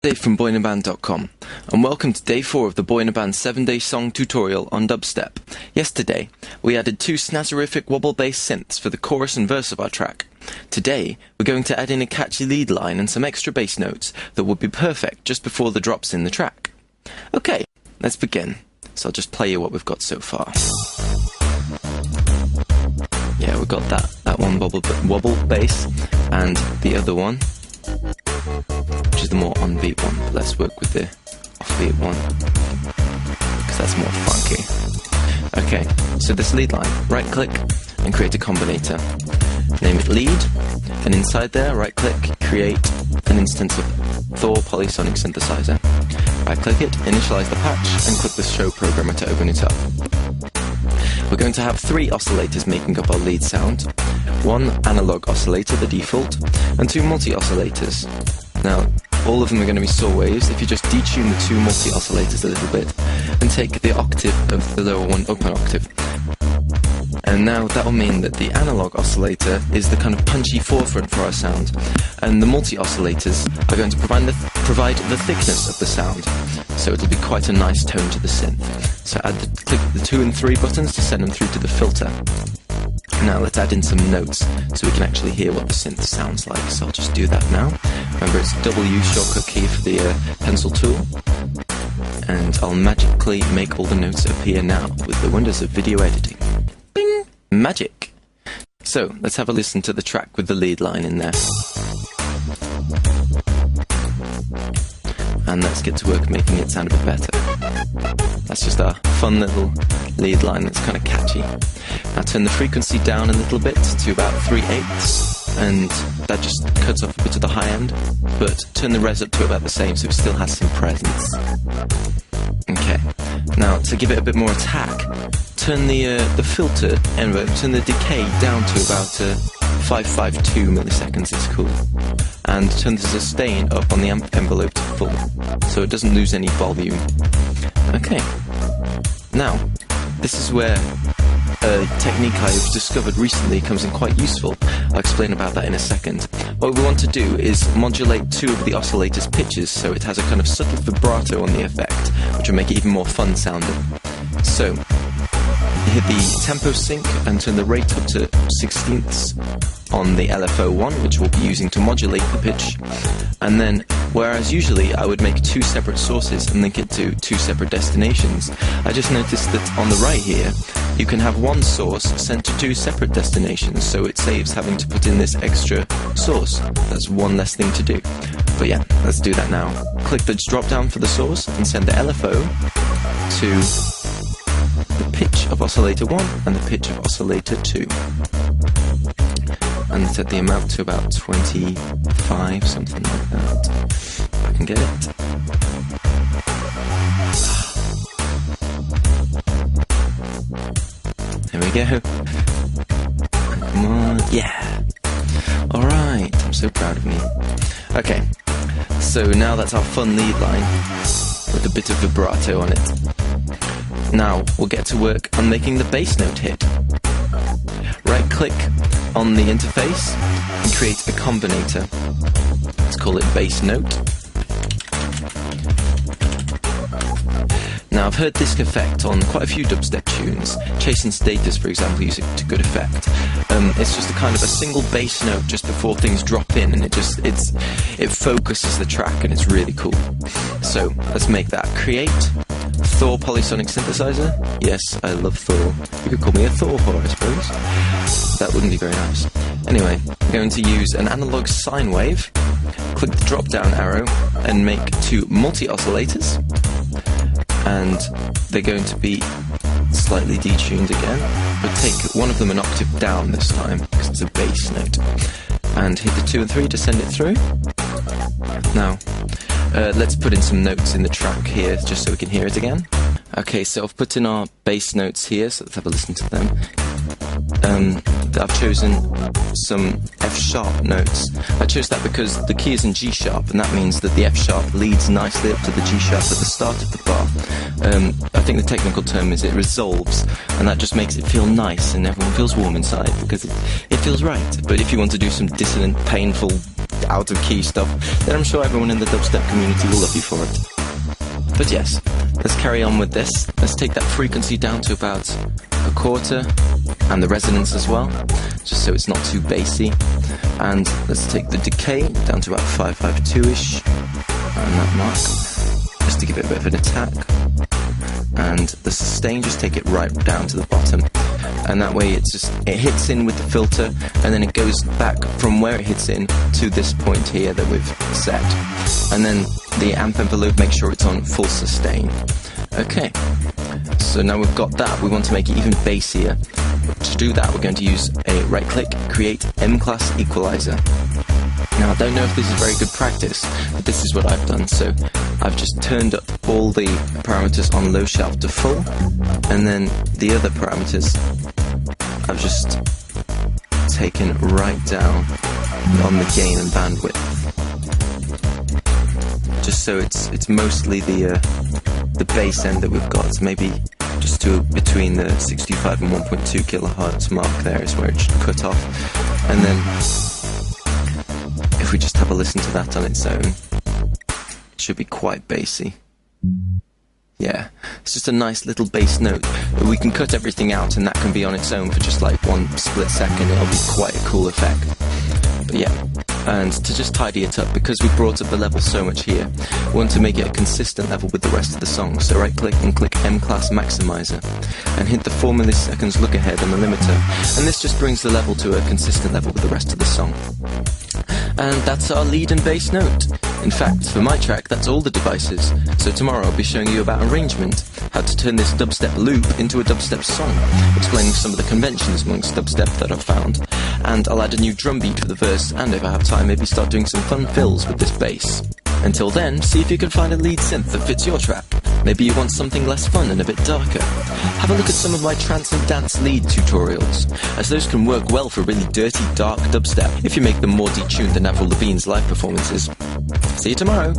Dave from boyinaband.com, and welcome to day 4 of the Boy in a Band 7-day song tutorial on dubstep. Yesterday, we added 2 snazzerific wobble-based synths for the chorus and verse of our track. Today, we're going to add in a catchy lead line and some extra bass notes that would be perfect just before the drops in the track. Okay, let's begin. So I'll just play you what we've got so far. Yeah, we've got that one wobble bass, and the other one, which is the more on-beat one, but let's work with the off-beat one, because that's more funky. Okay, so this lead line, right-click and create a combinator. Name it lead, and inside there, right-click, create an instance of Thor Polysonic Synthesizer. Right-click it, initialize the patch, and click the show programmer to open it up. We're going to have 3 oscillators making up our lead sound, 1 analog oscillator, the default, and 2 multi-oscillators. Now, all of them are going to be saw waves. If you just detune the 2 multi-oscillators a little bit, and take the octave of the lower one up an octave. And now that will mean that the analog oscillator is the kind of punchy forefront for our sound, and the multi-oscillators are going to provide the thickness of the sound, so it'll be quite a nice tone to the synth. So click the 2 and 3 buttons to send them through to the filter. Now let's add in some notes so we can actually hear what the synth sounds like. So I'll just do that now. Remember, it's W shortcut key for the pencil tool. And I'll magically make all the notes appear now with the wonders of video editing. Bing! Magic! So let's have a listen to the track with the lead line in there. And let's get to work making it sound a bit better. That's just our fun little lead line that's kind of catchy. Now turn the frequency down a little bit to about 3/8, and that just cuts off a bit of the high end, but turn the res up to about the same so it still has some presence. Okay, now to give it a bit more attack, turn the filter envelope, turn the decay down to about 552 milliseconds, it's cool. And turn the sustain up on the amp envelope to full, so it doesn't lose any volume. Okay, now, this is where a technique I've discovered recently comes in quite useful. I'll explain about that in a second. What we want to do is modulate 2 of the oscillator's pitches so it has a kind of subtle vibrato on the effect, which will make it even more fun sounding. So, hit the tempo sync and turn the rate up to 16ths on the LFO1, which we'll be using to modulate the pitch. And then, whereas usually I would make 2 separate sources and link it to 2 separate destinations, I just noticed that on the right here, you can have 1 source sent to 2 separate destinations, so it saves having to put in this extra source. That's one less thing to do. But yeah, let's do that now. Click the drop down for the source and send the LFO to the pitch of oscillator 1 and the pitch of oscillator 2. And set the amount to about 25, something like that. If I can get it. There we go. Come on, yeah. Alright, I'm so proud of me. Okay, so now that's our fun lead line with a bit of vibrato on it. Now we'll get to work on making the bass note hit. Right-click on the interface and create a combinator. Let's call it bass note. Now I've heard this effect on quite a few dubstep tunes. Chase and Status, for example, use it to good effect. It's just a kind of a single bass note just before things drop in, and it focuses the track, and it's really cool. So let's make that. Create Thor Polysonic Synthesizer. Yes, I love Thor. You could call me a Thor whore, I suppose. That wouldn't be very nice. Anyway, I'm going to use an analog sine wave. Click the drop down arrow and make 2 multi-oscillators. And they're going to be slightly detuned again, but take one of them an octave down this time, because it's a bass note. And hit the 2 and 3 to send it through. Now, let's put in some notes in the track here, just so we can hear it again. Okay, so I've put in our bass notes here, so let's have a listen to them. I've chosen some F-sharp notes. I chose that because the key is in G-sharp, and that means that the F-sharp leads nicely up to the G-sharp at the start of the bar. I think the technical term is it resolves, and that just makes it feel nice, and everyone feels warm inside, because it feels right. But if you want to do some dissonant, painful out of key stuff, then I'm sure everyone in the dubstep community will love you for it. But yes, let's carry on with this. Let's take that frequency down to about a quarter, and the resonance as well, just so it's not too bassy. And let's take the decay down to about 552-ish, and that mark, just to give it a bit of an attack. And the sustain, just take it right down to the bottom, and that way it hits in with the filter, and then it goes back from where it hits in to this point here that we've set. And then the amp envelope, make sure it's on full sustain. Okay, so now we've got that, we want to make it even bassier. To do that, we're going to use a right click, create M-class equalizer. Now, I don't know if this is very good practice, but this is what I've done. So I've just turned up all the parameters on low shelf to full, and then the other parameters I've just taken right down on the gain and bandwidth, just so it's mostly the bass end that we've got. So maybe just to between the 65 and 1.2 kilohertz mark there is where it should cut off, and then if we just have a listen to that on its own, it should be quite bassy. Yeah, it's just a nice little bass note. We can cut everything out and that can be on its own for just like 1 split second. It'll be quite a cool effect. But yeah, and to just tidy it up, because we brought up the level so much here, we want to make it a consistent level with the rest of the song. So right click and click M-Class Maximizer and hit the 4 milliseconds look ahead on the limiter, and this just brings the level to a consistent level with the rest of the song. And that's our lead and bass note. In fact, for my track, that's all the devices. So tomorrow I'll be showing you about arrangement, how to turn this dubstep loop into a dubstep song, explaining some of the conventions amongst dubstep that I've found. And I'll add a new drum beat for the verse, and if I have time, maybe start doing some fun fills with this bass. Until then, see if you can find a lead synth that fits your track. Maybe you want something less fun and a bit darker. Have a look at some of my trance and dance lead tutorials, as those can work well for really dirty, dark dubstep if you make them more detuned than Avril Lavigne's live performances. See you tomorrow!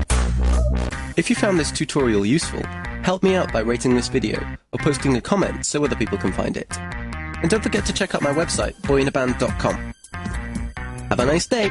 If you found this tutorial useful, help me out by rating this video or posting a comment so other people can find it. And don't forget to check out my website, boyinaband.com. Have a nice day!